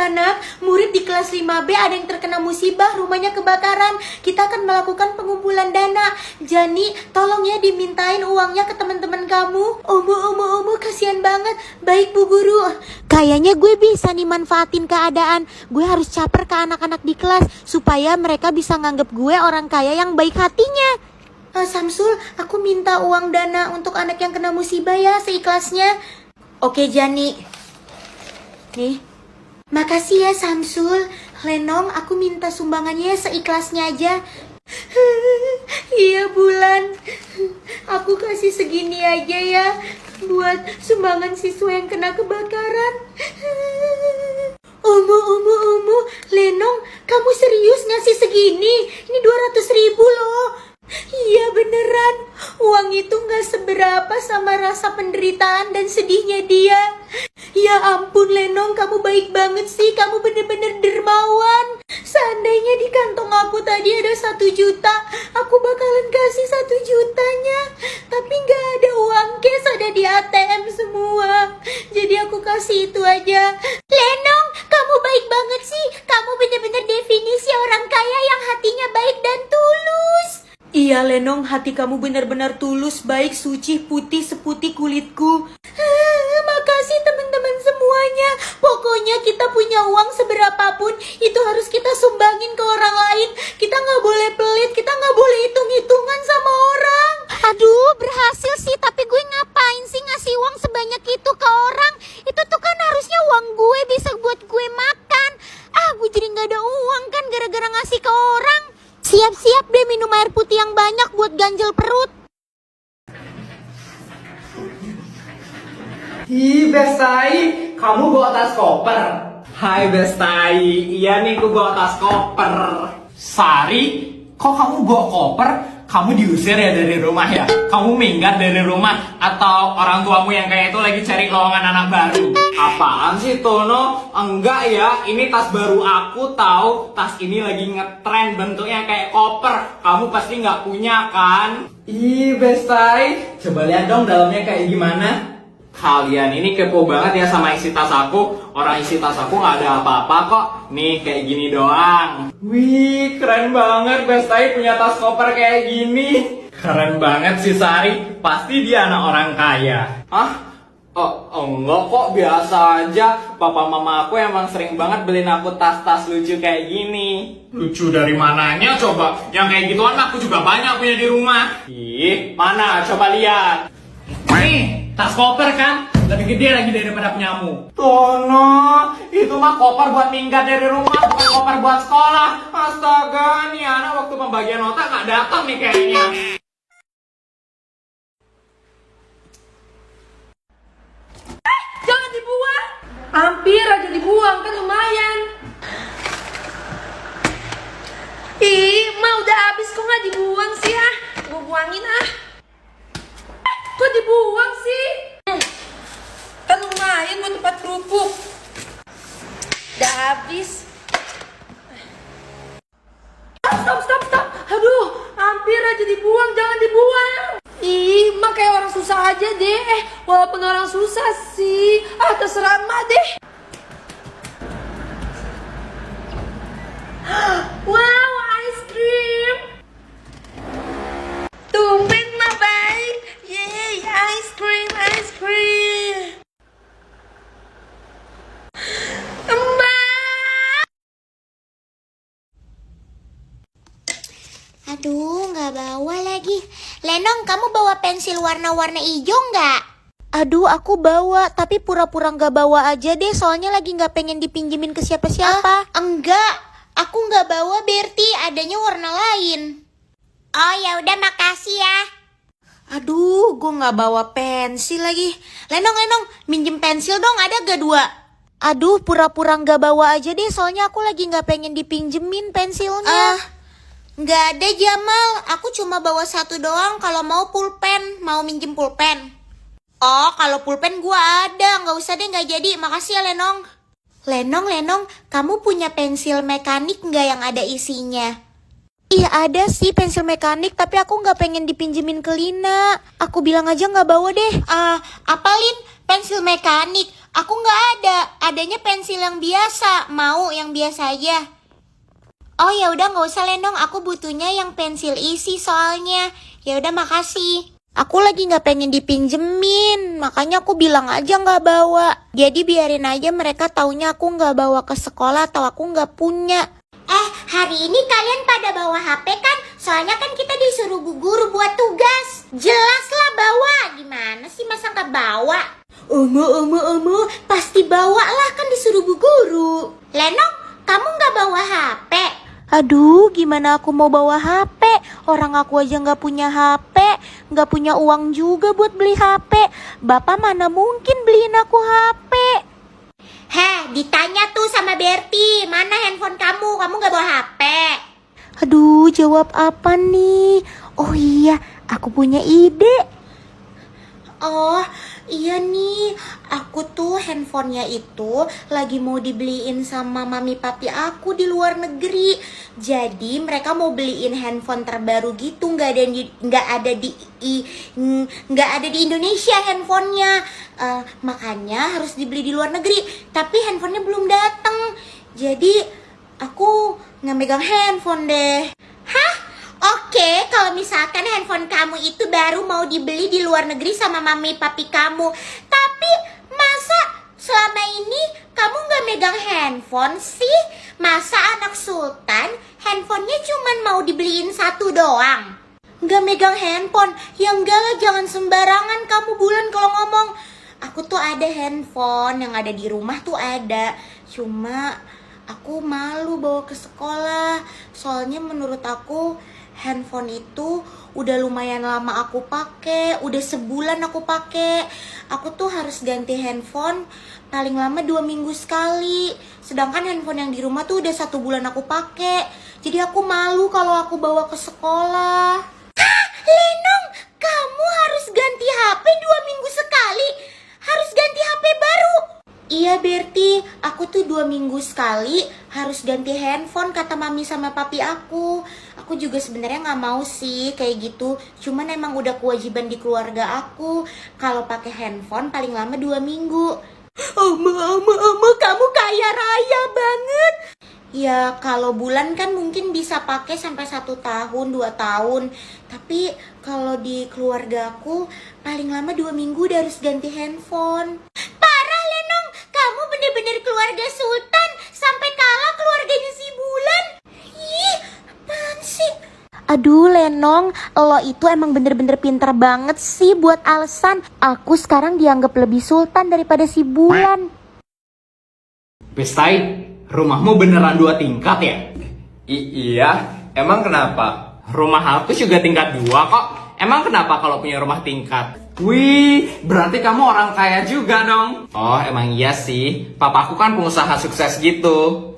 anak-anak, murid di kelas 5B ada yang terkena musibah, rumahnya kebakaran. Kita akan melakukan pengumpulan dana. Jani, tolong ya dimintain uangnya ke teman-teman kamu. Omo, kasihan banget. Baik Bu Guru. Kayaknya gue bisa nih manfaatin keadaan. Gue harus caper ke anak-anak di kelas supaya mereka bisa nganggep gue orang kaya yang baik hatinya. Samsul, aku minta uang dana untuk anak yang kena musibah ya, seikhlasnya. Oke Jani. Nih. Makasih ya Samsul. Lenong, aku minta sumbangannya seikhlasnya aja. Iya Bulan. Aku kasih segini aja ya buat sumbangan siswa yang kena kebakaran. Omo, Lenong, kamu serius ngasih segini? Ini 200.000 loh. Iya beneran, uang itu gak seberapa sama rasa penderitaan dan sedihnya dia. Ya ampun Lenong, kamu baik banget sih, kamu bener-bener dermawan. Seandainya di kantong aku tadi ada 1 juta, aku bakalan kasih 1 jutanya. Tapi gak ada uang cash, ada di ATM semua. Jadi aku kasih itu aja. Lenong, kamu baik banget sih, kamu bener-bener definisi orang kaya yang hatinya baik dan tulus. Iya Lenong, hati kamu benar-benar tulus, baik, suci, putih seputih kulitku. Makasih teman-teman semuanya. Pokoknya kita punya uang seberapapun, itu harus kita sumbangin ke orang lain. Kita gak boleh pelit, kita gak boleh hitung-hitungan sama orang. Aduh, berhasil sih, tapi gue ngapain sih ngasih uang sebanyak itu ke orang? Itu tuh kan harusnya uang gue bisa buat gue makan. Gue jadi gak ada uang kan gara-gara ngasih ke orang. Siap-siap deh minum air putih yang banyak buat ganjel perut. Ih, Bestai, kamu bawa tas koper? Hai Bestai, iya nih aku bawa tas koper. Sari, kok kamu bawa koper? Kamu diusir ya dari rumah ya? Kamu minggat dari rumah? Atau orang tuamu yang kayak itu lagi cari lowongan anak baru? Apaan sih Tono? Enggak ya, ini tas baru aku tahu. Tas ini lagi ngetren bentuknya kayak koper. Kamu pasti nggak punya kan? Ih Bestai, coba lihat dong dalamnya kayak gimana. Kalian ini kepo banget ya sama isi tas aku. Orang isi tas aku nggak ada apa-apa kok. Nih kayak gini doang. Wih, keren banget Bestai punya tas koper kayak gini. Keren banget sih Sari. Pasti dia anak orang kaya. Enggak kok, biasa aja. Papa mama aku emang sering banget beliin aku tas-tas lucu kayak gini. Lucu dari mananya coba? Yang kayak gituan aku juga banyak punya di rumah. Ih, mana? Coba lihat. Nih, tas koper kan? Lebih gede lagi daripada punyamu. Tono, itu mah koper buat minggat dari rumah, bukan koper buat sekolah. Astaga, nih anak waktu pembagian nota gak datang nih kayaknya. Jangan dibuang. Hampir aja dibuang, kan lumayan. Udah habis kok gak dibuang sih Gue buangin Kok dibuang sih? Kan lumayan buat tempat kerupuk. Udah habis. Stop. Aduh, hampir aja dibuang, jangan dibuang. Mak kayak orang susah aja deh. Walaupun orang susah sih. Terserah Mak deh. Wow, ice cream. Tumben Mak baik. Yeay, ice cream. Aduh, gak bawa lagi. Lenong, kamu bawa pensil warna-warna hijau nggak? Aduh, aku bawa, tapi pura-pura gak bawa aja deh, soalnya lagi gak pengen dipinjemin ke siapa-siapa. Enggak, aku gak bawa Berti, adanya warna lain. Oh ya udah, makasih ya. Aduh, gue gak bawa pensil lagi. Lenong, minjem pensil dong, ada gak 2? Aduh, pura-pura gak bawa aja deh, soalnya aku lagi gak pengen dipinjemin pensilnya. Nggak ada Jamal, aku cuma bawa 1 doang. Kalau mau pulpen, mau minjem pulpen. Oh, kalau pulpen gua ada, nggak usah deh, nggak jadi. Makasih ya Lenong. Lenong, kamu punya pensil mekanik nggak yang ada isinya? Iya ada sih pensil mekanik, tapi aku nggak pengen dipinjemin ke Lina. Aku bilang aja nggak bawa deh. Apalin pensil mekanik? Aku nggak ada. Adanya pensil yang biasa. Mau yang biasa aja? Oh ya udah nggak usah Lenong. Aku butuhnya yang pensil isi soalnya. Ya udah makasih. Aku lagi nggak pengen dipinjemin, makanya aku bilang aja nggak bawa. Jadi biarin aja mereka taunya aku nggak bawa ke sekolah atau aku nggak punya. Hari ini kalian pada bawa HP kan? Soalnya kan kita disuruh bu guru buat tugas. Jelaslah bawa. Gimana sih masa nggak bawa? Omo, pasti bawa lah kan disuruh bu guru. Lenong, kamu nggak bawa HP? Aduh, gimana aku mau bawa HP? Orang aku aja nggak punya HP, nggak punya uang juga buat beli HP. Bapak mana mungkin beliin aku HP? Ditanya tuh sama Berti, mana handphone kamu? Kamu nggak bawa HP? Aduh, jawab apa nih? Oh iya, aku punya ide. Oh, iya nih, aku tuh handphonenya itu lagi mau dibeliin sama mami papi aku di luar negeri. Jadi mereka mau beliin handphone terbaru gitu, nggak ada di Indonesia handphonenya. Makanya harus dibeli di luar negeri. Tapi handphonenya belum datang. Jadi aku nggak megang handphone deh. Oke, kalau misalkan handphone kamu itu baru mau dibeli di luar negeri sama mami papi kamu. Tapi masa selama ini kamu gak megang handphone sih? Masa anak sultan handphonenya cuman mau dibeliin satu doang? Gak megang handphone? Ya enggak lah, jangan sembarangan kamu Bulan kalau ngomong. Aku tuh ada handphone yang ada di rumah tuh ada. Cuma aku malu bawa ke sekolah. Soalnya menurut aku handphone itu udah lumayan lama aku pakai, udah sebulan aku pakai. Aku tuh harus ganti handphone paling lama 2 minggu sekali. Sedangkan handphone yang di rumah tuh udah 1 bulan aku pakai. Jadi aku malu kalau aku bawa ke sekolah. Lenong, kamu harus ganti HP 2 minggu sekali. Harus ganti HP baru. Iya Berti, aku tuh 2 minggu sekali harus ganti handphone kata mami sama papi aku. Aku juga sebenarnya nggak mau sih kayak gitu. Cuman emang udah kewajiban di keluarga aku. Kalau pakai handphone paling lama 2 minggu. Oma, kamu kaya raya banget. Ya kalau Bulan kan mungkin bisa pakai sampai 1 tahun, 2 tahun. Tapi kalau di keluarga aku paling lama 2 minggu udah harus ganti handphone. Parah Lenong, kamu bener-bener keluarga sultan sampai kalah keluarganya si Bulan. Ih, apaan sih? Aduh Lenong, lo itu emang bener-bener pinter banget sih buat alasan. Aku sekarang dianggap lebih sultan daripada si Bulan. Bestai, rumahmu beneran 2 tingkat ya? Iya, emang kenapa? Rumah aku juga tingkat 2 kok. Emang kenapa kalau punya rumah tingkat? Wih, berarti kamu orang kaya juga dong. Oh, emang iya sih. Papaku kan pengusaha sukses gitu.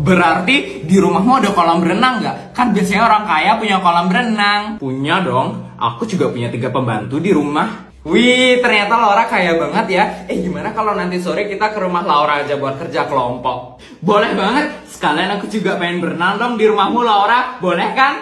Berarti di rumahmu ada kolam renang nggak? Kan biasanya orang kaya punya kolam renang. Punya dong, aku juga punya 3 pembantu di rumah. Wih, ternyata Laura kaya banget ya. Gimana kalau nanti sore kita ke rumah Laura aja buat kerja kelompok? Boleh banget. Sekalian aku juga pengen berenang dong di rumahmu Laura. Boleh kan?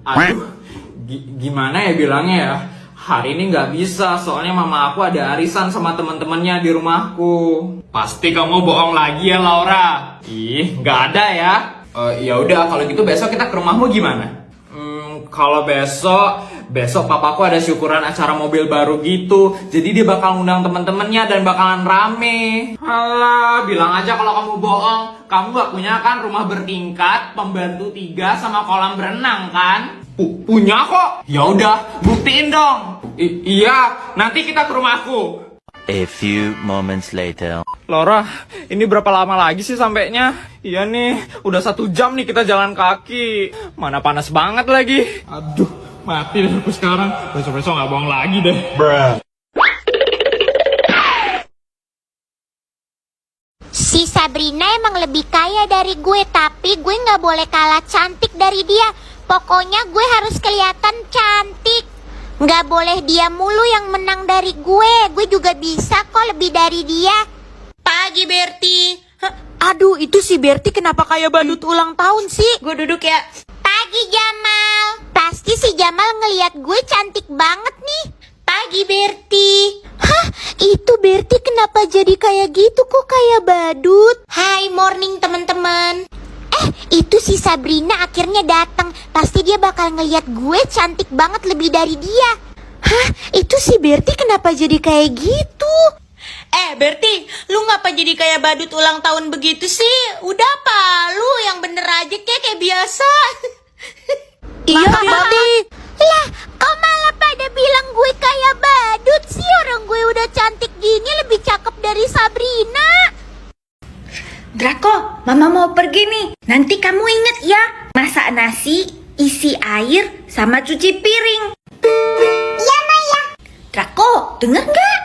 Aduh, gimana ya bilangnya ya? Hari ini nggak bisa, soalnya mama aku ada arisan sama teman-temannya di rumahku. Pasti kamu bohong lagi ya Laura. Ih, nggak ada ya. Ya udah, kalau gitu besok kita ke rumahmu gimana? Kalau besok papaku ada syukuran acara mobil baru gitu. Jadi dia bakal undang teman-temannya dan bakalan rame. Alah, bilang aja kalau kamu bohong. Kamu gak punya kan rumah bertingkat, pembantu 3 sama kolam berenang kan? Punya kok. Ya udah, buktiin dong. Iya, nanti kita ke rumahku. A few moments later. Laura, ini berapa lama lagi sih sampainya? Iya nih, udah 1 jam nih kita jalan kaki. Mana panas banget lagi. Aduh, mati deh aku sekarang. Besok-besok gak bohong lagi deh. Si Sabrina emang lebih kaya dari gue, tapi gue gak boleh kalah cantik dari dia. Pokoknya gue harus kelihatan cantik. Gak boleh dia mulu yang menang dari gue. Gue juga bisa kok lebih dari dia. Pagi Berti. Aduh, itu si Berti kenapa kayak badut ulang tahun sih? Gue duduk ya. Pagi Jamal. Pasti si Jamal ngelihat gue cantik banget nih. pagi, Berti. Hah, itu Berti kenapa jadi kayak gitu? Kok kayak badut? Hai, morning teman-teman. Itu si Sabrina akhirnya datang. Pasti dia bakal ngeliat gue cantik banget lebih dari dia. Hah, itu si Berti kenapa jadi kayak gitu? Berti, lu ngapa jadi kayak badut ulang tahun begitu sih? Udah apa? Lu yang bener aja kayak biasa. Iya, Berti. Lah, kok malah pada bilang gue kayak badut sih? Orang gue udah cantik gini, lebih cakep dari Sabrina. Draco, Mama mau pergi nih. Nanti kamu inget ya, masak nasi, isi air, sama cuci piring. Iya, Maya. Draco, denger nggak?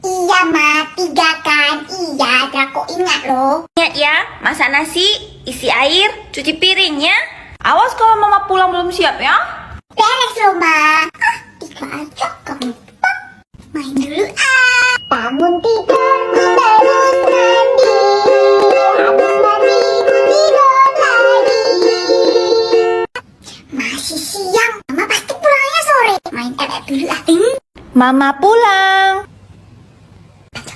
Iya, Ma. 3 kan? Iya, Draco ingat loh. Ingat ya, masak nasi, isi air, cuci piring ya. Awas kalau Mama pulang belum siap ya. Beres loh, Ma. Tiga aja kamu. Main dulu Bangun tidur, terus mandi. Habis mandi, tidur lagi. Masih siang. Mama pasti pulangnya sore. Main tablet dulu lah. Mama pulang.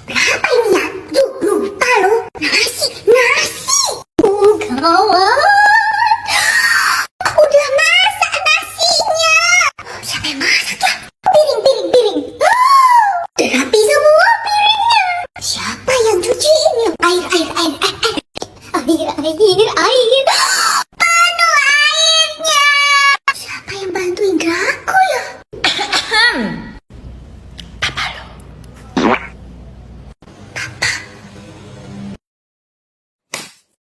Berapa ini ya? Duh, lupa loh. Nasi. Gawat. Udah masak nasinya. Siapa yang masak ya?